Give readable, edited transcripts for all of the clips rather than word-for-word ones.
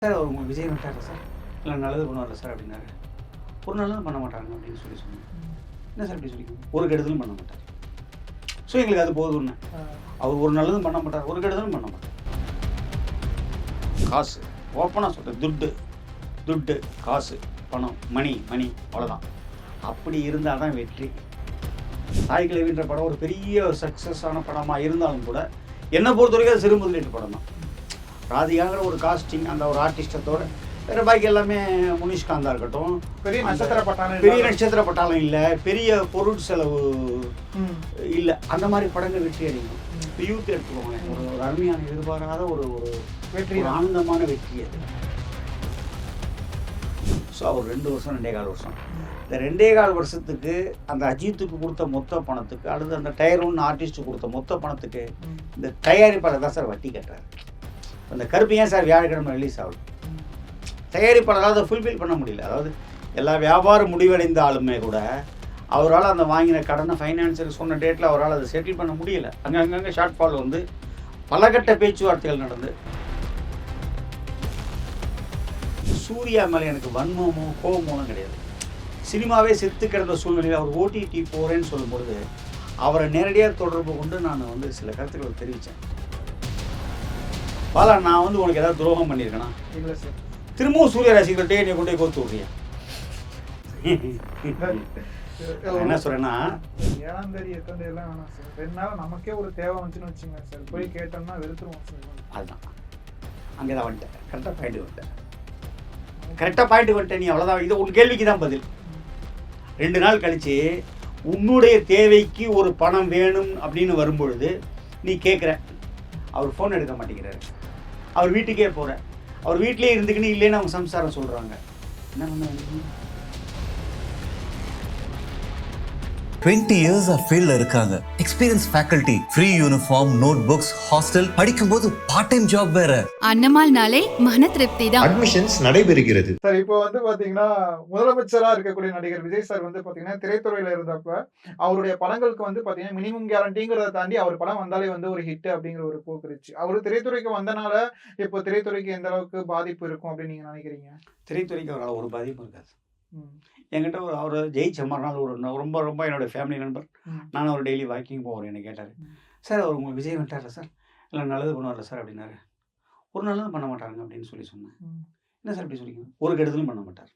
Sir அவர் உங்களுக்கு விஜய் வந்துட்டாரா sir? இல்லை நல்லது பண்ணுவார்ல சார் அப்படின்னாரு. ஒரு நல்லதும் பண்ண மாட்டாங்க அப்படின்னு சொன்னேன். என்ன சார் இப்படி சொல்லிக்கணும்? ஒரு கெடுதலும் பண்ண மாட்டார். ஸோ எங்களுக்கு அது போதும்னு. அவர் ஒரு நல்லதும் பண்ண மாட்டார், ஒரு கெடுதலும் பண்ண மாட்டார். காசு ஓப்பனாக சொல்கிறேன், துட்டு காசு பணம் மணி அவ்வளோதான். அப்படி இருந்தால் தான் வெற்றி. தாய் கிழவின்ற படம் ஒரு பெரிய சக்ஸஸான படமாக இருந்தாலும் கூட என்னை பொறுத்த வரைக்கும் அது சிறு முதலீட்டு படம் தான். ராதிகாங்கிற ஒரு காஸ்டிங், அந்த ஒரு ஆர்டிஸ்டத்தோட வேறு பாக்கி எல்லாமே முனிஷ்காந்தா இருக்கட்டும், பெரிய நட்சத்திர பட்டாளம் இல்லை, பெரிய பொருள் செலவு இல்லை, அந்த மாதிரி படங்கள் வெற்றி அடையும். இப்போ யூத் எடுத்துக்கோங்க, ஒரு அருமையான எதிர்பாராத ஒரு வெற்றி, ஆனந்தமான வெற்றி அது. ஸோ அவர் 2 வருஷம் 2.25 வருஷம், இந்த 2.25 வருஷத்துக்கு அந்த அஜித்துக்கு கொடுத்த மொத்த பணத்துக்கு, அடுத்து அந்த டயர் 1 ஆர்டிஸ்ட்டுக்கு கொடுத்த மொத்த பணத்துக்கு இந்த தயாரிப்பாளர் தான் சார் வட்டி கட்டுறாரு. அந்த கருப்பு ஏன் சார் வியாழக்கிழமை ரிலீஸ் ஆகுது? தயாரிப்பாளரால் அதை ஃபுல்ஃபில் பண்ண முடியல. அதாவது எல்லா வியாபாரம் முடிவடைந்தாலுமே கூட அவரால் அந்த வாங்கின கடனை ஃபைனான்சியர் சொன்ன டேட்டில் அவரால் அதை செட்டில் பண்ண முடியல. அங்கங்கே ஷார்ட் ஃபால் வந்து பல கட்ட பேச்சுவார்த்தைகள் நடந்து. சூர்யா மேலே எனக்கு வன்மமோ கோபமோலாம் கிடையாது. சினிமாவே செத்து கிடந்த சூழ்நிலையில் அவர் ஓடிடி போகிறேன்னு சொல்லும்பொழுது அவரை நேரடியாக தொடர்பு கொண்டு நான் வந்து சில கருத்துக்களை தெரிவித்தேன். பாலா, நான் வந்து உனக்கு ஏதாவது துரோகம் பண்ணியிருக்கேனா? இல்லை சார். திரும்பவும் சூரிய ரசிகர்கள்ட்டே என்னை கொண்டு போய் கோத்து விட்றியா? என்ன சொல்றேன்னா, 7ஆம் தேதி 8ஆம் தேதிலாம் வேணாம் சார். 2 நாள் நமக்கே ஒரு தேவை வந்துச்சுன்னு வச்சுங்க சார், போய் கேட்டோம்னா வெறுத்துருவோம் சார். அதுதான் அங்கே தான் வந்துட்டேன். கரெக்டாக பாயிண்ட் வந்துட்டேன். நீ அவ்வளோதான். இது உன் கேள்விக்கு தான் பதில். 2 நாள் கழித்து உன்னுடைய தேவைக்கு ஒரு பணம் வேணும் அப்படின்னு வரும்பொழுது நீ கேட்குற, அவர் ஃபோன் எடுக்க மாட்டேங்கிறாரு, அவர் வீட்டுக்கே போகிற, அவர் வீட்டிலே இருந்துக்கின்னு இல்லைன்னு அவங்க சம்சாரம் சொல்கிறாங்க. என்ன பண்ண? 20 years of ஃபீல்ட்ல இருக்காங்க. Experience faculty, free uniform, note books, hostel, படிக்கும்போது பார்ட் டைம் ஜாப் வேற. அன்னமால்னாலே மன திருப்தி தான். அட்மிஷன்ஸ் நடைபெறுகிறது. சார், இப்போ வந்து பாத்தீங்கன்னா முதலமைச்சரா இருக்கக்கூடிய நடிகர் விஜய் சார் வந்து பாத்தீங்கன்னா திரைத்துறையில இருந்தப்ப அவருடைய படங்களுக்கு வந்து பாத்தீங்கன்னா மினிமம் கேரண்டிங்கிறத தாண்டி அவர் படம் வந்தாலே வந்து ஒரு ஹிட் அப்படிங்கிற ஒரு போக்கு இருந்துச்சு. அவரு திரைத்துறைக்கு வந்தனால இப்போ திரைத்துறைக்கு எந்த அளவுக்கு பாதிப்பு இருக்கும் அப்படின்னு நீங்க நினைக்கிறீங்க? திரைத்துறைக்கு அவரால் ஒரு பாதிப்பும் இருக்காது. என்கிட்ட அவர் ஜெயிச்ச மறுநாள் ஒரு ரொம்ப ரொம்ப என்னோட ஃபேமிலி நண்பர், நான் அவர் டெய்லி வாக்கிங் போகிறேன், என்ன கேட்டார், சார் அவர் உங்களுக்கு விஜய் வந்துட்டாரா சார்? இல்லை நல்லது பண்ணுவார்ல சார் அப்படின்னாரு. ஒரு நல்லதும் பண்ண மாட்டாங்க அப்படின்னு சொன்னேன். என்ன சார் இப்படி சொல்லிக்கணும்? ஒரு கெடுதலும் பண்ண மாட்டார்.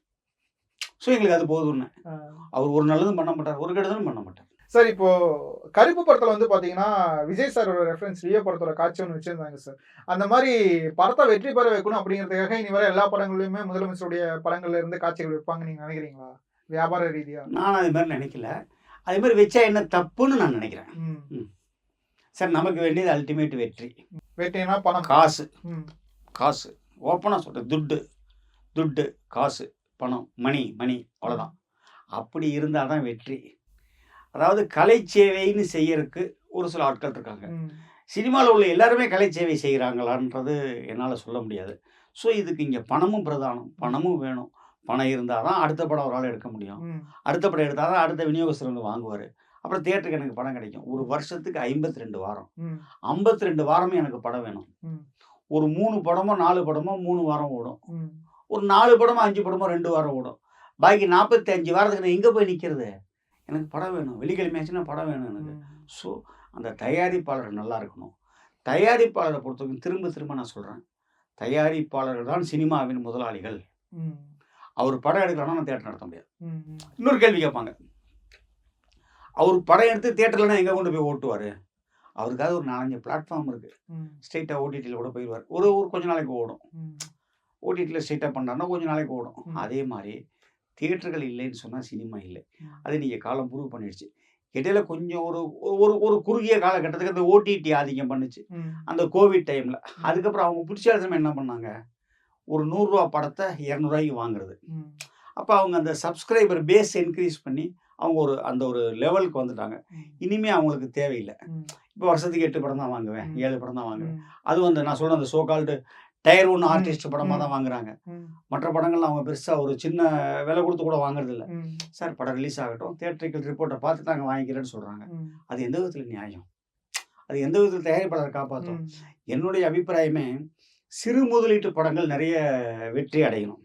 ஸோ எங்களுக்கு அது போதும்னு. அவர் ஒரு நல்லதும் பண்ண மாட்டார், ஒரு கெடுதலும் பண்ண மாட்டார். சார், இப்போ கருப்பு படத்துல வந்து பாத்தீங்கன்னா விஜய் சாரோட ரெஃபரன்ஸ் லியோ படத்தோட காட்சி ஒன்று வச்சிருந்தாங்க சார். அந்த மாதிரி படத்தை வெற்றி பெற வைக்கணும் அப்படிங்கிறதுக்காக இனி வர எல்லா படங்களையுமே முதலமைச்சருடைய படங்கள்ல இருந்து காட்சிகள் வைப்பாங்க நீங்க நினைக்கிறீங்களா? வியாபார ரீதியா நான் அது மாதிரி நினைக்கல. அதே மாதிரி வச்சா என்ன தப்புன்னு நான் நினைக்கிறேன். சார், நமக்கு வேண்டியது அல்டிமேட் வெற்றி. வெற்றினா பணம், காசு ஓப்பனாக சொல்கிறேன், துட்டு காசு பணம் மணி அவ்வளோதான். அப்படி இருந்தால் தான் வெற்றி. அதாவது கலை சேவைன்னு செய்யறதுக்கு ஒரு சில ஆட்கள் இருக்காங்க. சினிமாவில் உள்ள எல்லாருமே கலை சேவை செய்கிறாங்களான்றது என்னால் சொல்ல முடியாது. ஸோ இதுக்கு இங்கே பணமும் பிரதானம், பணமும் வேணும். பணம் இருந்தால் தான் அடுத்த படம் அவரால் எடுக்க முடியும். அடுத்த படம் எடுத்தால் தான் அடுத்த விநியோகஸ்தர் வந்து வாங்குவார். அப்புறம் தியேட்டருக்கு எனக்கு படம் கிடைக்கும். ஒரு வருஷத்துக்கு 52 வாரம், 52 வாரமும் எனக்கு படம் வேணும். ஒரு 3 படமோ 4 படமோ 3 வாரம் ஓடும். ஒரு 4 படமோ 5 படமோ 2 வாரம் ஓடும். பாக்கி 45 வாரத்துக்கு நான் எங்கே போய் நிற்கிறது? எனக்கு படம் வேணும். வெள்ளிக்கிழமை ஆச்சுன்னா படம் வேணும் எனக்கு. ஸோ அந்த தயாரிப்பாளர் நல்லா இருக்கணும். தயாரிப்பாளரை பொறுத்தவரைக்கும் திரும்ப நான் சொல்கிறேன், தயாரிப்பாளர்கள் தான் சினிமாவின் முதலாளிகள். அவர் படம் எடுக்கலன்னா நான் தியேட்டர் நடத்த முடியாது. இன்னொரு கேள்வி கேட்பாங்க, அவர் படம் எடுத்து தியேட்டர்லன்னா எங்கே கொண்டு போய் ஓட்டுவார்? அவருக்காக ஒரு 4-5 பிளாட்ஃபார்ம் இருக்குது. ஸ்ட்ரெயிட்டாக ஓடிடியில் கூட போயிடுவார். ஒரு கொஞ்ச நாளைக்கு ஓடும். ஓடிடியில் ஸ்ட்ரெயிட்டாக பண்ணார்னா கொஞ்சம் நாளைக்கு ஓடும். அதே மாதிரி தியேட்டர்கள் இல்லைன்னு சொன்னால் சினிமா இல்லை. அது நீங்கள் காலம் ப்ரூவ் பண்ணிடுச்சு. இடையில கொஞ்சம் ஒரு குறுகிய காலகட்டத்துக்கு அந்த ஓடிடி ஆதிக்கம் பண்ணுச்சு, அந்த கோவிட் டைமில். அதுக்கப்புறம் அவங்க பிடிச்ச என்ன பண்ணாங்க, ஒரு 100 ரூபா படத்தை 200 ரூபாய்க்கு வாங்குறது. அப்போ அவங்க அந்த சப்ஸ்கிரைபர் பேஸ் இன்க்ரீஸ் பண்ணி அவங்க ஒரு லெவலுக்கு வந்துட்டாங்க. இனிமேல் அவங்களுக்கு தேவையில்லை. இப்போ வருஷத்துக்கு 8 படம் தான் வாங்குவேன், 7 படம் தான் வாங்குவேன். அதுவும் அந்த நான் சொல்கிற அந்த சோகால்டு டயர் 1 ஆர்டிஸ்ட் படமாக தான் வாங்குறாங்க. மற்ற படங்கள்லாம் அவங்க பெருசாக ஒரு சின்ன விலை கொடுத்து கூட வாங்குறது இல்லை. சார் படம் ரிலீஸ் ஆகட்டும், தியேட்டரிக்கல் ரிப்போர்ட்டை பார்த்து நாங்கள் வாங்கிக்கிறேன்னு சொல்கிறாங்க. அது எந்த விதத்தில் நியாயம்? அது எந்த விதத்தில் தயாரிப்பாளர் காப்பாற்றும்? என்னுடைய அபிப்பிராயமே, சிறு முதலீட்டு படங்கள் நிறைய வெற்றி அடையணும்.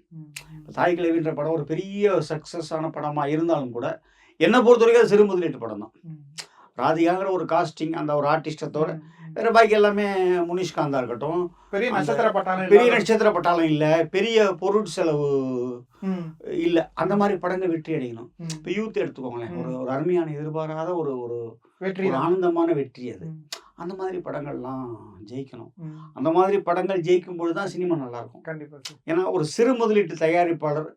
தாய் கிழவின்ற படம் ஒரு பெரிய சக்ஸஸான படமாக இருந்தாலும் கூட என்னை பொறுத்த வரைக்கும் அது சிறு முதலீட்டு படம் தான். ராதிகாங்கிற ஒரு காஸ்டிங், அந்த ஒரு ஆர்டிஸ்டத்தோட வேற பாக்கி எல்லாமே முனிஷ்காந்தா இருக்கட்டும், பெரிய நட்சத்திர பட்டாளம் பெரிய நட்சத்திர பட்டாளம் இல்லை, பெரிய பொருட்செலவு இல்லை, அந்த மாதிரி படங்கள் வெற்றி அடையணும். இப்போ யூத் எடுத்துக்கோங்களேன், ஒரு அருமையான எதிர்பாராத ஒரு ஒரு வெற்றி ஒரு ஆனந்தமான வெற்றி அது. அந்த மாதிரி படங்கள்லாம் ஜெயிக்கணும். அந்த மாதிரி படங்கள் ஜெயிக்கும் பொழுது தான் சினிமா நல்லாயிருக்கும். கண்டிப்பா சார். ஏன்னா ஒரு சிறு முதலீட்டு தயாரிப்பாளர்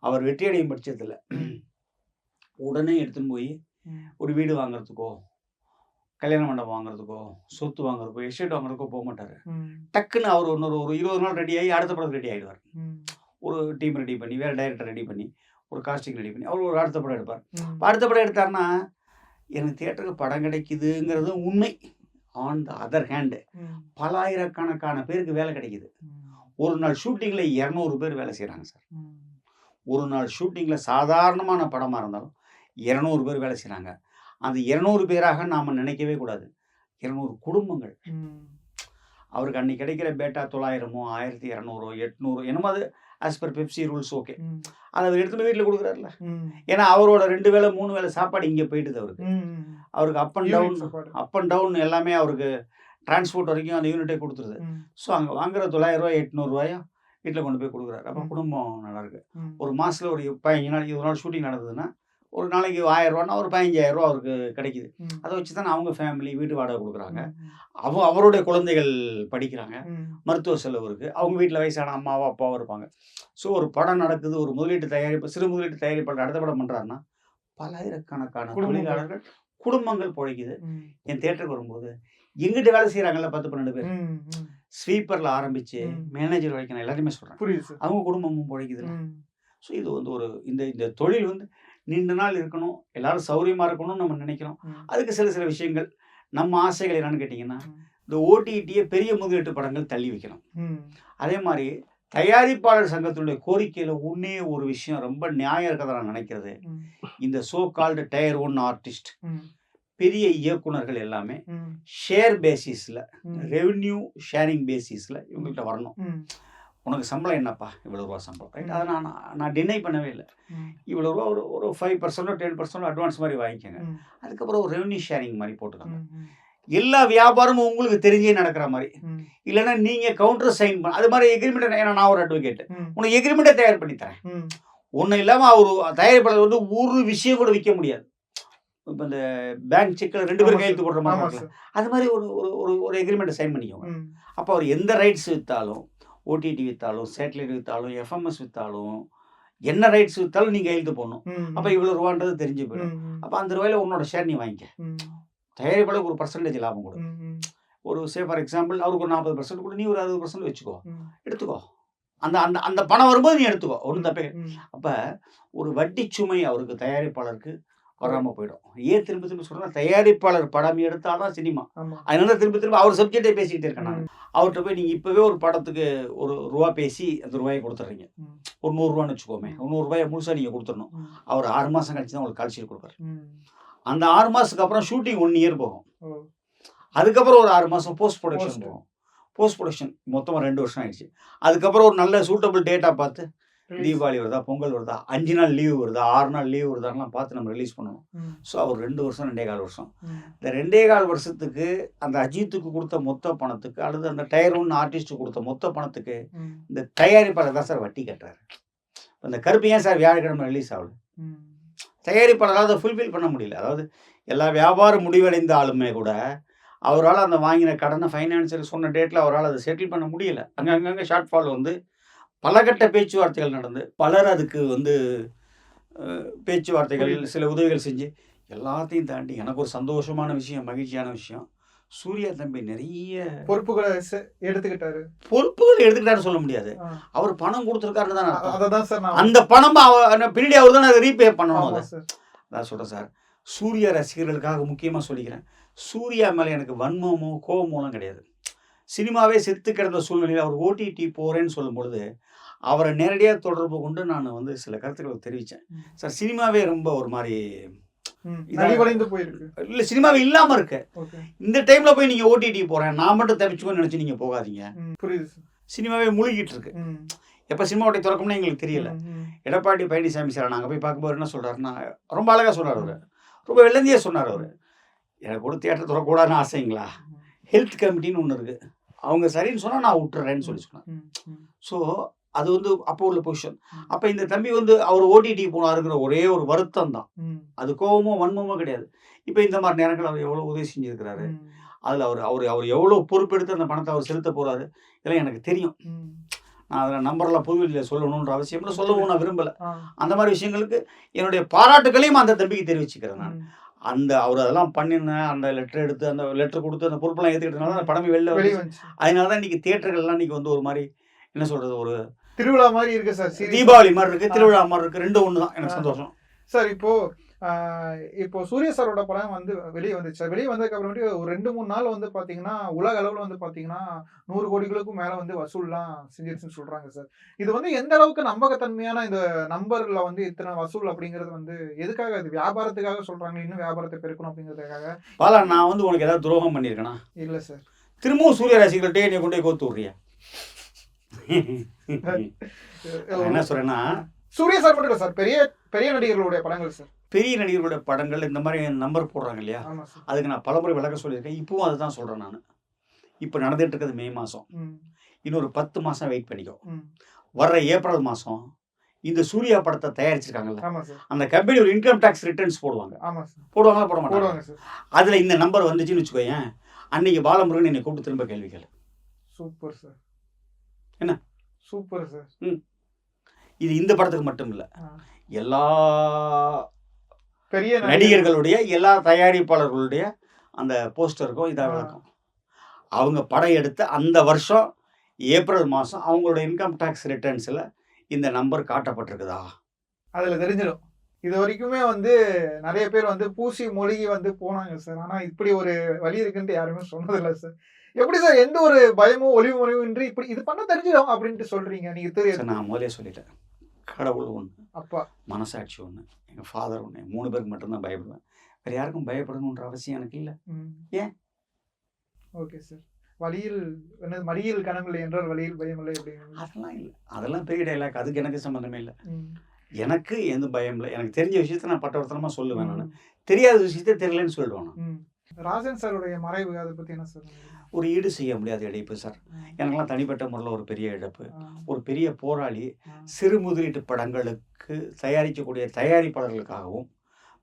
அவர் வெற்றி அடையும் பட்சத்தில் உடனே எடுத்துன்னு போய் ஒரு வீடு வாங்குறதுக்கோ, கல்யாண மண்டபம் வாங்குறதுக்கோ, சொத்து வாங்குறதுக்கோ, எஸ்டேட் வாங்குறதுக்கோ போக மாட்டார். டக்குன்னு அவர் ஒரு 20 நாள் ரெடி ஆகி அடுத்த படம் ரெடி ஆகிடுவார். ஒரு டீம் ரெடி பண்ணி, வேறு டைரக்டர் ரெடி பண்ணி, ஒரு காஸ்டிங் ரெடி பண்ணி அவர் ஒரு அடுத்த படம் எடுப்பார். அடுத்த படம் எடுத்தாருன்னா எனக்கு தியேட்டருக்கு படம் கிடைக்குதுங்கிறது உண்மை. ஆன் த அதர் ஹேண்டு பல ஆயிரக்கணக்கான பேருக்கு வேலை கிடைக்குது. ஒரு நாள் ஷூட்டிங்கில் 200 பேர் வேலை செய்கிறாங்க சார். ஒரு நாள் ஷூட்டிங்கில் சாதாரணமான படமாக இருந்தாலும் 200 பேர் வேலை செய்கிறாங்க. அந்த 200 பேராக நாம் நினைக்கவே கூடாது. 200 குடும்பங்கள். அவருக்கு அன்றைக்கி கிடைக்கிற பேட்டா 900, 1200, 800 என்னமோ அது as per Pepsi rules okay. அதை அவர் எடுத்து போய் வீட்டில் கொடுக்குறாருல. ஏன்னா அவரோட 2 வேளை 3 வேளை சாப்பாடு இங்கே போயிட்டுது அவருக்கு. அவருக்கு அப் அண்ட் டவுன் எல்லாமே அவருக்கு டிரான்ஸ்போர்ட் வரைக்கும் அந்த யூனிட்டே கொடுத்துருது. ஸோ அங்கே வாங்குற 900, 800 வீட்டில் கொண்டு போய் கொடுக்குறாரு. அப்போ குடும்பம் நல்லாயிருக்கு. ஒரு மாதத்தில் ஒரு 15 நாள் 20 நாள் ஷூட்டிங் நடந்ததுன்னா ஒரு நாளைக்கு 1000 ஒரு 15,000 அவருக்கு கிடைக்குது. அதை வச்சு தானே அவங்க ஃபேமிலி வீட்டு வாடகை கொடுக்குறாங்க. அவருடைய குழந்தைகள் படிக்கிறாங்க, மருத்துவ செலவு இருக்குது, அவங்க வீட்டில் வயசான அம்மாவோ அப்பாவோ இருப்பாங்க. ஸோ ஒரு படம் நடக்குது, ஒரு முதலீட்டு தயாரிப்பு, சிறு முதலீட்டு தயாரிப்பாளர் அடுத்த படம் பண்ணுறாருன்னா பல்லாயிரக்கணக்கான தொழிலாளர்கள், குடும்பங்கள் பிழைக்குது. என் தேட்டருக்கு வரும்போது எங்கிட்ட வேலை செய்கிறாங்கல்ல 10-12 பேர், ஸ்வீப்பரில் ஆரம்பித்து மேனேஜர் வரைக்கும் நான் எல்லாத்தையுமே சொல்கிறேன், அவங்க குடும்பமும் பிழைக்குது. ஸோ இது ஒரு இந்த தொழில் நீண்ட நாள் இருக்கணும், எல்லாரும் சௌரியமாக இருக்கணும்னு நம்ம நினைக்கிறோம். அதுக்கு சில விஷயங்கள் நம்ம ஆசைகள் என்னன்னு கேட்டிங்கன்னா, இந்த ஓடிடியை பெரிய முதலீட்டு படங்கள் தள்ளி வைக்கணும். அதே மாதிரி தயாரிப்பாளர் சங்கத்தினுடைய கோரிக்கையில் ஒன்றே ஒரு விஷயம் ரொம்ப நியாயம் இருக்கதை நான் நினைக்கிறது, இந்த சோ கால்டு டயர் 1 ஆர்டிஸ்ட், பெரிய இயக்குனர்கள் எல்லாமே ஷேர் பேசிஸில், ரெவென்யூ ஷேரிங் பேசிஸில் இவங்கள்ட்ட வரணும். உனக்கு சம்பளம் என்னப்பா, இவ்வளோ ரூபா சம்பளம், ரைட்? அதை நான் டினை பண்ணவே இல்லை. இவ்வளோ ரூபா ஒரு 5% 10% அட்வான்ஸ் மாதிரி வாங்கிக்கோங்க, அதுக்கப்புறம் ஒரு ரெவென்யூ ஷேரிங் மாதிரி போட்டுக்கோங்க. எல்லா வியாபாரமும் உங்களுக்கு தெரிஞ்சே நடக்கிற மாதிரி, இல்லைன்னா நீங்கள் கவுண்டர் சைன் பண்ண அது மாதிரி எக்ரிமெண்ட். ஏன்னா நான் ஒரு அட்வொகேட்டு, உனக்கு எக்ரிமெண்ட்டை தயார் பண்ணி தரேன். ஒன்றும் இல்லாமல் அவர் தயாரிப்பாளர் ஒரு விஷயம் கூட விற்க முடியாது. இப்போ இந்த பேங்க் செக்கில் 2 பேர் கையெழுத்து போடுற மாதிரி அது மாதிரி ஒரு எக்ரிமெண்ட்டை சைன் பண்ணிக்கோங்க. அப்போ அவர் எந்த ரைட்ஸ் விற்றாலும், ஓடிடி விற்றாலும், சேட்டலைட் விற்றாலும், எஃப்எம்எஸ் விற்றாலும், என்ன ரைட்ஸ் விற்றாலும் நீங்கள் கையெழுத்து போடணும். அப்போ இவ்வளோ ரூபான்றது தெரிஞ்சு போயிடும். அப்போ அந்த ரூபாயில் உன்னோட ஷேர் நீ வாங்கிக்க. தயாரிப்பாளருக்கு ஒரு பர்சன்டேஜ் லாபம் கொடு. ஒரு ஃபார் எக்ஸாம்பிள் அவருக்கு ஒரு 40% கூட, நீ ஒரு 60% வச்சுக்கோ, எடுத்துக்கோ. அந்த அந்த அந்த பணம் வரும்போது நீ எடுத்துக்கோ, ஒன்றும் தப்பே. அப்போ ஒரு வட்டி சுமை அவருக்கு தயாரிப்பாளருக்கு வராமல் போயிடும். ஏன் திரும்ப சொல்கிறேன்னா, தயாரிப்பாளர் படம் எடுத்தால் தான் சினிமா. அதனால திரும்ப அவர் சப்ஜெக்டே பேசிக்கிட்டே இருக்கேன் நான். அவர்கிட்ட போய் நீங்கள் இப்போவே ஒரு படத்துக்கு ஒரு ரூபா பேசி அந்த ரூபாயை கொடுத்துட்றீங்க. ஒரு 100 ரூபான்னு வச்சுக்கோமே, 100 ரூபாயை முழுசாக நீங்கள் கொடுத்துடணும். அவர் 6 மாதம் கழிச்சு தான் உங்களுக்கு கால் ஷீட் கொடுப்பாரு. அந்த 6 மாதத்துக்கு அப்புறம் ஷூட்டிங் 1 இயர் போகும். அதுக்கப்புறம் ஒரு 6 மாதம் போஸ்ட் ப்ரொடக்ஷன் போகும். போஸ்ட் ப்ரொடக்ஷன் மொத்தமாக 2 வருஷம் ஆயிடுச்சு. அதுக்கப்புறம் ஒரு நல்ல சூட்டபிள் டேட்டா பார்த்து, தீபாவளி வருதா, பொங்கல் வருதா, 5 நாள் லீவு வருதா, 6 நாள் லீவு வருதாலாம் பார்த்து நம்ம ரிலீஸ் பண்ணணும். ஸோ அவர் 2 வருஷம் 2.25 வருஷம். இந்த 2.25 வருஷத்துக்கு அந்த அஜித்துக்கு கொடுத்த மொத்த பணத்துக்கு, அல்லது அந்த டயர் 1 ஆர்டிஸ்ட்டுக்கு கொடுத்த மொத்த பணத்துக்கு இந்த தயாரிப்பாளர் தான் சார் வட்டி கட்டுறாரு. இந்த கருப்பு ஏன் சார் வியாழக்கிழமை ரிலீஸ் ஆகுது? தயாரிப்பாளரால் அதை ஃபுல்ஃபில் பண்ண முடியல. அதாவது எல்லா வியாபாரம் முடிவடைந்தாலுமே கூட அவரால் அந்த வாங்கின கடனை ஃபைனான்சியல் சொன்ன டேட்டில் அவரால் அதை செட்டில் பண்ண முடியல. அங்கங்கே ஷார்ட் ஃபால் பலகட்ட பேச்சுவார்த்தைகள் நடந்து, பலர் அதுக்கு பேச்சுவார்த்தைகள், சில உதவிகள் செஞ்சு, எல்லாத்தையும் தாண்டி எனக்கு ஒரு சந்தோஷமான விஷயம், மகிழ்ச்சியான விஷயம், சூர்யா தம்பி நிறைய பொறுப்புகளை எடுத்துக்கிட்டாருன்னு சொல்ல முடியாது. அவர் பணம் கொடுத்துருக்காருன்னு தான் அர்த்தம். அந்த பணம் பின்னாடி அவர் தான் அதை ரீபே பண்ணணும். அதான் சொல்கிறேன் சார், சூர்யா ரசிகர்களுக்காக முக்கியமாக சொல்லிக்கிறேன், சூர்யா மேலே எனக்கு வன்மமோ கோபமோலாம் கிடையாது. சினிமாவே செத்து கிடந்த சூழ்நிலையில் அவர் ஓடிடி போகிறேன்னு சொல்லும் பொழுது அவரை நேரடியாக தொடர்பு கொண்டு நான் சில கருத்துக்களை தெரிவித்தேன். சார், சினிமாவே ரொம்ப ஒரு மாதிரி இல்லை, சினிமாவே இல்லாமல் இருக்கு. இந்த டைமில் போய் நீங்கள் ஓடிடி போகிறேன் நான் மட்டும் தப்பிச்சுக்கோன்னு நினச்சி நீங்கள் போகாதீங்க. புரியுது. சினிமாவே முழுகிட்டு இருக்கு. எப்போ சினிமாவுடைய திறக்கம்னு எங்களுக்கு தெரியல. எடப்பாடி பழனிசாமி சார் நாங்கள் போய் பார்க்கும்போது என்ன சொல்கிறாருன்னா, ரொம்ப அழகாக சொன்னார் அவர். ரொம்ப வெள்ளந்தியே சொன்னார் அவர். எனக்கு கூட தியேட்டர் திறக்கக்கூடாதுன்னு ஆசைங்களா, ஹெல்த் கமிட்டின்னு ஒன்று இருக்குது, அவங்க சரின்னு சொன்னால் நான் விட்டுறேன்னு சொல்லி சொன்னார். ஸோ அது வந்து அப்போ உள்ள பொசிஷன். அப்போ இந்த தம்பி வந்து அவர் ஓடிடி போனாருங்கிற ஒரே ஒரு வருத்தம் தான். அது கோவமோ வன்மமோ கிடையாது. இப்போ இந்த மாதிரி நேரங்கள் அவர் எவ்வளோ உதவி செஞ்சுருக்கிறாரு, அதில் அவர் அவர் அவர் எவ்வளோ பொறுப்பெடுத்து அந்த பணத்தை அவர் செலுத்த போகிறாரு, இதெல்லாம் எனக்கு தெரியும். நான் அதில் நம்பர்லாம் பொதுவெளியில் சொல்லணுன்ற அவசியம் இல்லை, சொல்லவும் நான் விரும்பலை. அந்த மாதிரி விஷயங்களுக்கு என்னுடைய பாராட்டுகளையும் அந்த தம்பிக்கு தெரிவிச்சுக்கிறேன் நான். அந்த அவர் அதெல்லாம் பண்ணினேன், அந்த லெட்டர் எடுத்து அந்த லெட்டர் கொடுத்து அந்த பொறுப்பெல்லாம் ஏற்றுக்கிட்டதுனால அந்த படமே வெளில வந்துச்சு. அதனால தான் இன்றைக்கி தியேட்டர்கள்லாம் இன்றைக்கி வந்து ஒரு மாதிரி என்ன சொல்கிறது, ஒரு திருவிழா மாதிரி இருக்கு சார். தீபாவளி மாதிரி இருக்குது, திருவிழா மாதிரி இருக்குது, ரெண்டும் ஒன்று தான். எனக்கு சந்தோஷம் சார். இப்போ சூர்யா சாரோட படம் வந்து வெளியே வந்துச்சு சார். வெளியே வந்ததுக்கு அப்புறமேட்டு ஒரு 2-3 நாள் வந்து பார்த்தீங்கன்னா உலக அளவில் வந்து பார்த்தீங்கன்னா 100 கோடிகளுக்கும் மேலே வந்து வசூல்லாம் செஞ்சிருச்சுன்னு சொல்கிறாங்க சார். இது வந்து எந்த அளவுக்கு நம்பகத்தன்மையான இந்த நம்பரில் வந்து இத்தனை வசூல் அப்படிங்கிறது வந்து எதுக்காக, இது வியாபாரத்துக்காக சொல்கிறாங்க, இன்னும் வியாபாரத்தை பெருக்கணும் அப்படிங்கிறதுக்காக? பாலா, நான் வந்து உனக்கு ஏதாவது துரோகம் பண்ணியிருக்கேனா? இல்லை சார். திரும்பவும் சூரிய ராசிகள்கிட்டே என்னை கொண்டு போய் கோத்து விட்றியா? என்ன சொல்கிறேன்னா, சூர்யா சார் மட்டும் இல்லை சார், பெரிய பெரிய நடிகர்களுடைய படங்கள் சார். பெரிய நடிகர்களுடைய படங்கள் இந்த மாதிரி நம்பர் போடுறாங்க இல்லையா, அதுக்கு நான் பலமுறை விளக்க சொல்லியிருக்கேன். இப்பவும் அதுதான் சொல்கிறேன் நான். இப்போ நடந்துட்டு இருக்கிறது மே மாதம், இன்னொரு 10 மாதம் வெயிட் பண்ணிக்கோ. வர்ற ஏப்ரல் மாதம் இந்த சூர்யா படத்தை தயாரிச்சிருக்காங்கல்ல, அந்த கம்பெனி ஒரு இன்கம் டேக்ஸ் ரிட்டர்ன்ஸ் போடுவாங்க. போடுவாங்களா போட மாட்டாங்க? அதில் இந்த நம்பர் வந்துச்சுன்னு வச்சுக்கோயேன், அன்னைக்கு பாலமுருகன் என்னை கூப்பிட்டு திரும்ப கேள்வி கேளு. Super sir. என்ன சூப்பர் சார். இது இந்த படத்துக்கு மட்டும் இல்லை, எல்லா பெரிய நடிகர்களுடைய எல்லா தயாரிப்பாளர்களுடைய அந்த போஸ்டருக்கும் இதாக விளக்கம். அவங்க படம் எடுத்த அந்த வருஷம் ஏப்ரல் மாதம் அவங்களோட இன்கம் டேக்ஸ் ரிட்டர்ன்ஸில் இந்த நம்பர் காட்டப்பட்டிருக்குதா, அதில் தெரிஞ்சிடும். இது வரைக்குமே வந்து நிறைய பேர் வந்து பூசி மொழிகி வந்து போனாங்க சார். ஆனால் இப்படி ஒரு வழி இருக்குன்ட்டு யாருமே சொன்னதில்லை சார். எப்படி சார் எந்த ஒரு பயமும் ஒளிவு முறைவும் இன்றி இப்படி இது பண்ண தெரிஞ்சிடும் அப்படின்ட்டு சொல்கிறீங்க நீங்கள்? தெரியும், நான் முதலே சொல்லிட்டேன். கடவுள் ஒன்று, அப்பா மனசாட்சி ஒன்று, எங்கள் ஃபாதர் ஒன்று, 3 பேருக்கு மட்டும்தான் பயப்படுவேன். வேறு யாருக்கும் பயப்படணுன்ற அவசியம் எனக்கு இல்லை. ஏன்? Okay sir. வழியில் மடியில் கனமில்லை என்றால் வழியில் பயம் இல்லை அப்படின்னு அதெல்லாம் இல்லை, அதெல்லாம் பெரிய டைலாக், அதுக்கு எனக்கு சம்மந்தமே இல்லை. எனக்கு எந்த பயம் இல்லை. எனக்கு தெரிஞ்ச விஷயத்த நான் பட்டவர்த்தனமாக சொல்லுவேன். நான் தெரியாத விஷயத்த தெரியலன்னு சொல்லிடுவேன் நான். ராஜன் சாருடைய மறைவு, அதை பற்றி என்ன சார்? ஒரு ஈடு செய்ய முடியாத இழப்பு சார். எனக்கெல்லாம் தனிப்பட்ட முறையில் ஒரு பெரிய இழப்பு. ஒரு பெரிய போராளி. சிறு முதலீட்டு படங்களுக்கு தயாரிக்கக்கூடிய தயாரிப்பாளர்களுக்காகவும்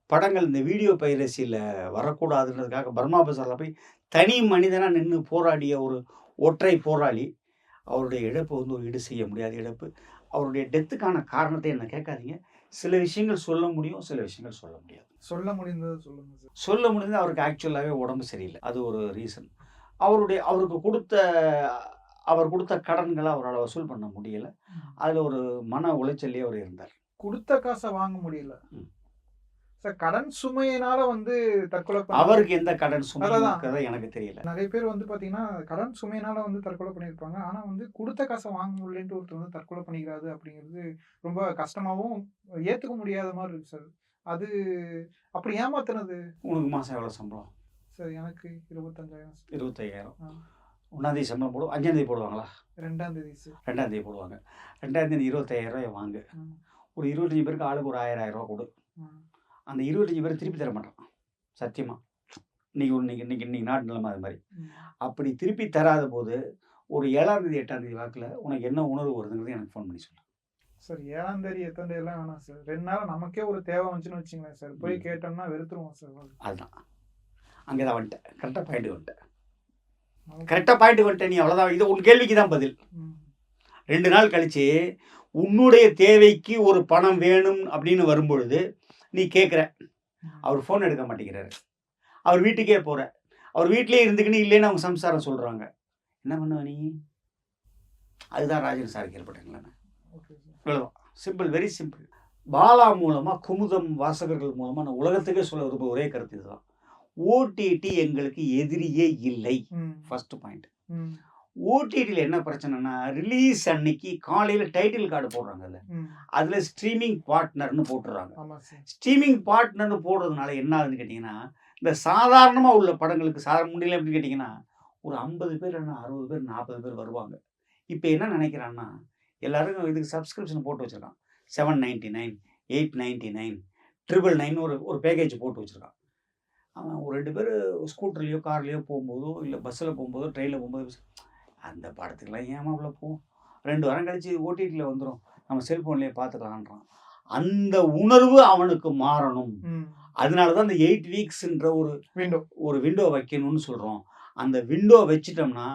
படங்கள் இந்த வீடியோ பைரசியில் வரக்கூடாதுன்றதுக்காக பர்மா பசாரில் போய் தனி மனிதனாக நின்று போராடிய ஒரு ஒற்றை போராளி. அவருடைய இழப்பு வந்து ஒரு ஈடு செய்ய முடியாத இழப்பு. அவருடைய டெத்துக்கான காரணத்தை என்ன கேட்காதீங்க. சில விஷயங்கள் சொல்ல முடியும், சில விஷயங்கள் சொல்ல முடியாது. சொல்ல முடிந்தது சொல்லுங்க சார். சொல்ல முடிந்தது அவருக்கு ஆக்சுவலாகவே உடம்பு சரியில்லை, அது ஒரு ரீசன். அவருக்கு அவர் கொடுத்த கடன்களை அவரால் வசூல் பண்ண முடியலை. அதில் ஒரு மன உளைச்சல்லே அவர் இருந்தார். கொடுத்த காசை வாங்க முடியல சார். கடன் சுமையினால வந்து தற்கொலை அவருக்கு எந்த கடன் சுமை எனக்கு தெரியல. நிறைய பேர் வந்து பார்த்தீங்கன்னா கடன் சுமையினால வந்து தற்கொலை பண்ணியிருப்பாங்க. ஆனால் வந்து கொடுத்த காசை வாங்க முடியலன்ட்டு ஒருத்தர் வந்து தற்கொலை பண்ணிக்கிறாரு அப்படிங்கிறது ரொம்ப கஷ்டமாகவும் ஏற்றுக்க முடியாத மாதிரி இருக்கு சார். அது அப்படி ஏமாத்துனது. உனக்கு மாதம் எவ்வளோ சம்பளம் சார்? எனக்கு 25,000. 25,000. 1ஆம் சம்பளம் போடுவோம். 5ஆம் போடுவாங்களா? 2ஆம் சார். 2ஆம் போடுவாங்க. 2ஆம் 25,000 வாங்க. ஒரு 25 பேருக்கு ஆளுக்கு ஒரு 1,000 கொடு. அந்த 25 பேர் திருப்பி தர மாட்டான் சத்தியமாக. இன்னைக்கு நாட்டு நிலைமை அது மாதிரி. அப்படி திருப்பி தராத போது ஒரு 7ஆம் 8ஆம் வாக்கில் உனக்கு என்ன உணர்வு வருதுங்கிறது எனக்கு ஃபோன் பண்ணி சொல்லு சார். 7ஆம் 8ஆம் எல்லாம் வேணாம் சார். 2 நாள் நமக்கே ஒரு தேவை வந்துச்சுன்னு வச்சுங்களேன் சார், போய் கேட்டோம்னா வெறுத்துருவோம் சார். அதுதான் அங்கே தான் வந்துட்டேன். கரெக்டாக பாயிண்ட் வந்துட்டேன். நீ அவ்வளோதான். இது உன் கேள்விக்கு தான் பதில். 2 நாள் கழித்து உன்னுடைய தேவைக்கு ஒரு பணம் வேணும் அப்படின்னு வரும்பொழுது நீ கேட்குற, அவர் ஃபோன் எடுக்க மாட்டேங்கிறாரு, அவர் வீட்டுக்கே போகிற, அவர் வீட்டிலே இருந்துக்கின்னு இல்லைன்னு அவங்க சம்சாரம் சொல்கிறாங்க, என்ன பண்ணுவ நீ? அதுதான் ராஜன் சாருக்கு ஏற்பட்டங்களா. இவ்வளோதான், சிம்பிள், வெரி சிம்பிள். பாலா மூலமாக குமுதம் வாசகர்கள் மூலமாக நான் உலகத்துக்கே சொல்ல விரும்ப ஒரே கருத்து இதுதான். ஓடிடி எங்களுக்கு எதிரியே இல்லை. First point. ஓடிடியில் என்ன பிரச்சனைனா, ரிலீஸ் அன்னைக்கு காலையில் டைட்டில் கார்டு போடுறாங்கல்ல, அதில் ஸ்ட்ரீமிங் பார்ட்னர்னு போட்டுடுறாங்க. ஸ்ட்ரீமிங் பார்ட்னர்னு போடுறதுனால என்ன ஆகுதுன்னு கேட்டிங்கன்னா, இந்த சாதாரணமாக உள்ள படங்களுக்கு முடியல அப்படின்னு கேட்டிங்கன்னா ஒரு 50 பேர் இல்லைன்னா 60 பேர் 40 பேர் வருவாங்க. இப்போ என்ன நினைக்கிறான்னா எல்லாருக்கும் இதுக்கு சப்ஸ்கிரிப்ஷன் போட்டு வச்சுருக்கான். 799, 899, 999 ஒரு பேக்கேஜ் போட்டு வச்சுருக்கான். அவன் ஒரு 2 பேர் ஸ்கூட்டர்லேயோ கார்லேயோ போகும்போதோ இல்லை பஸ்ஸில் போகும்போதோ ட்ரெயினில் போகும்போது அந்த படத்துக்கெல்லாம் ஏமா அவ்வளோ போகும், 2 வாரம் கழிச்சு ஓடிடியில் வந்துடும், நம்ம செல்ஃபோன்லேயே பார்த்துக்கலான்றான். அந்த உணர்வு அவனுக்கு மாறணும். அதனால தான் அந்த 8 வீக்ஸ்ன்ற ஒரு விண்டோ வைக்கணும்னு சொல்கிறோம். அந்த விண்டோ வச்சுட்டோம்னா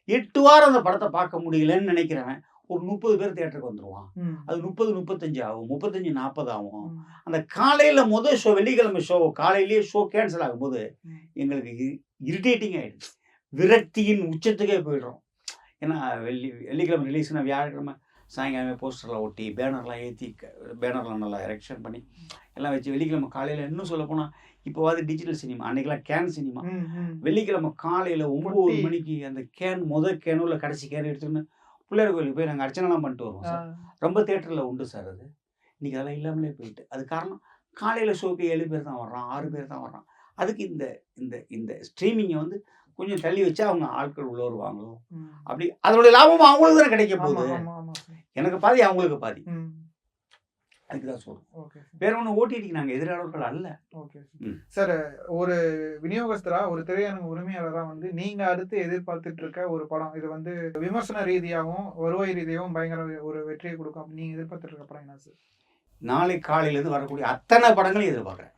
8 வாரம் அந்த படத்தை பார்க்க முடியலன்னு நினைக்கிறவன் ஒரு 30 பேர் தியேட்டருக்கு வந்துடுவான். அது 30, 35 ஆகும், 35, 40 ஆகும். அந்த காலையில் முதல் ஷோ, வெள்ளிக்கிழமை ஷோ காலையிலேயே ஷோ கேன்சல் ஆகும்போது எங்களுக்கு இரிட்டேட்டிங் ஆகிடுச்சு. விரக்தியின் உச்சத்துக்கே போயிடுறோம். ஏன்னா வெள்ளிக்கிழமை ரிலீஸ்னால் வியாழக்கிழமை சாயங்காலமே போஸ்டர்லாம் ஒட்டி பேனர்லாம் ஏற்றி பேனர்லாம் நல்லா எரெக்ஷன் பண்ணி எல்லாம் வச்சு வெள்ளிக்கிழமை காலையில் இன்னும் சொல்ல போனால் இப்போவாது டிஜிட்டல் சினிமா, அன்றைக்கெல்லாம் கேன் சினிமா. வெள்ளிக்கிழமை காலையில் 9 மணிக்கு அந்த முதல் கேனோ இல்லை கடைசி கேன் எடுத்துன்னு பிள்ளையார் கோயிலுக்கு போய் நாங்கள் அர்ச்சனைலாம் பண்ணிட்டு வருவோம் சார். ரொம்ப தேட்டரில் உண்டு சார் அது. இன்றைக்கி அதெல்லாம் இல்லாமலே போயிட்டு. அது காரணம் காலையில் ஷோக்கு 7 பேர் தான் வர்றான், 6 பேர் தான் வர்றான். அதுக்கு இந்த இந்த இந்த ஸ்ட்ரீமிங்கை வந்து கொஞ்சம் தள்ளி வச்சா அவங்க ஆட்கள் உள்ள வருவாங்களோ, அப்படி அதனுடைய லாபம் அவங்களுக்கு தானே கிடைக்க போகுது. எனக்கு பாதி, அவங்களுக்கு பாதி. அதுக்கு தான் சொல்றோம். வேற ஒன்றும் ஓடிடிக்கு நாங்கள் எதிராளர்கள் அல்ல. ஓகே சார், ஒரு விநியோகஸ்தரா, ஒரு திரையரங்கு உரிமையாளரா வந்து நீங்க அடுத்து எதிர்பார்த்துட்டு இருக்க ஒரு படம், இது வந்து விமர்சன ரீதியாகவும் வருவாய் ரீதியாகவும் பயங்கர ஒரு வெற்றியை கொடுக்கும் அப்படின்னு நீங்க எதிர்பார்த்துட்டு இருக்க படம் என்ன சார்? நாளை காலையிலேருந்து வரக்கூடிய அத்தனை படங்களையும் எதிர்பார்க்குறேன்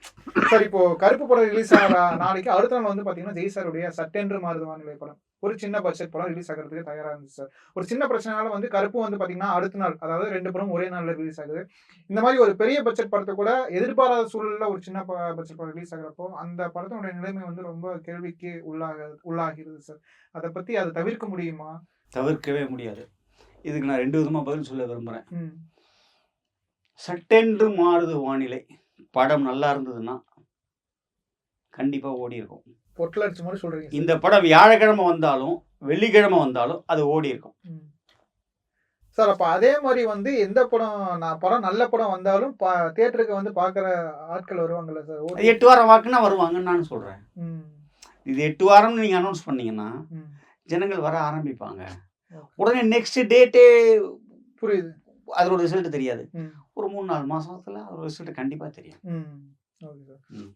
சார். இப்போ கருப்பு படம் ரிலீஸ் ஆகிற நாளைக்கு அடுத்த நாள் வந்து பார்த்தீங்கன்னா ஜெய் சாருடைய சட்டென்று மாறுது வானிலை படம், ஒரு சின்ன பட்ஜெட் படம் ரிலீஸ் ஆகிறதுக்கு தயாராக இருந்துச்சு சார். ஒரு சின்ன பிரச்சனைனால வந்து கருப்பு வந்து பார்த்தீங்கன்னா அடுத்த நாள், அதாவது 2 படம் ஒரே நாளில் ரிலீஸ் ஆகுது. இந்த மாதிரி ஒரு பெரிய பட்ஜெட் படத்தை கூட எதிர்பாராத சூழலில் ஒரு சின்ன பட்ஜெட் படம் ரிலீஸ் ஆகிறப்போ அந்த படத்தினுடைய நிலைமை வந்து ரொம்ப கேள்விக்கு உள்ளாகிறது சார். அதை பற்றி அதை தவிர்க்க முடியுமா? தவிர்க்கவே முடியாது. இதுக்கு நான் 2 விதமாக பதில் சொல்ல விரும்புகிறேன். சட்டென்று மாறுது வானிலை படம் நல்லா இருந்ததுன்னா கண்டிப்பாக ஓடி இருக்கும். பொட்டலடிச்ச மாதிரி சொல்றீங்க. இந்த படம் வியாழக்கிழமை வந்தாலும் வெள்ளிக்கிழமை வந்தாலும் அது ஓடி இருக்கும் சார். அப்போ அதே மாதிரி வந்து எந்த படம் நல்ல படம் வந்தாலும் தியேட்டருக்கு வந்து பார்க்குற ஆட்கள் வருவாங்கல்ல சார்? 8 வாரம் வாக்குன்னா வருவாங்கன்னு நான் சொல்கிறேன். இது 8 வாரம்னு நீங்கள் அனௌன்ஸ் பண்ணீங்கன்னா ஜனங்கள் வர ஆரம்பிப்பாங்க. உடனே நெக்ஸ்ட் டேட்டே புரியுது, அதோட ரிசல்ட் தெரியாது. ஒரு 3-4 மாசத்துல அதோட ரிசல்ட் கண்டிப்பா தெரியும்.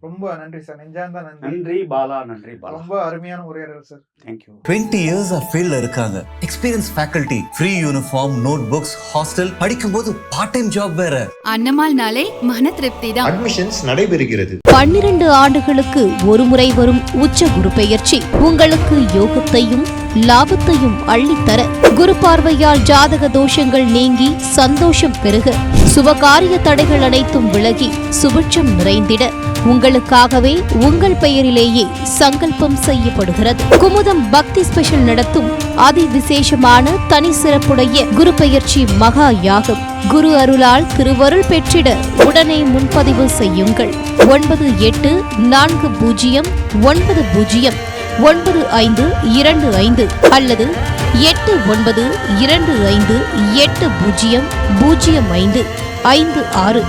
ரொம்ப நன்றி சார், நெஞ்சார்ந்த நன்றி. நன்றி பாலா, நன்றி பாலா. ரொம்ப அருமையான உரையாடல் சார். தேங்க்யூ. 20 years ஃபீல்ட்ல இருக்காங்க. Experience faculty, free uniform, note books, hostel, படிக்கும்போது பார்ட் டைம் ஜாப் வேற. அன்னமால்னாலே மன திருப்தி தான். அட்மிஷன்ஸ் நடைபெறுகிறது. 12 ஆண்டுகளுக்கு ஒரு முறை வரும் உச்ச குரு பெயர்ச்சி உங்களுக்கு யோகத்தையும் லாபத்தையும் அள்ளித்தர, குரு பார்வையால் ஜாதக தோஷங்கள் நீங்கி சந்தோஷம் பெருக, சுபகாரிய தடைகள் அனைத்தும் விலகி சுபிட்சம் நிறைந்திட உங்களுக்காகவே உங்கள் பெயரிலேயே சங்கல்பம் செய்யப்படுகிறது. குமுதம் பக்தி ஸ்பெஷல் நடத்தும் அதி விசேஷமான தனி சிறப்புடைய குரு பெயர்ச்சி மகா யாகம். குரு அருளால் திருவருள் பெற்றிட உடனே முன்பதிவு செய்யுங்கள். 9840909525 அல்லது 8925800556.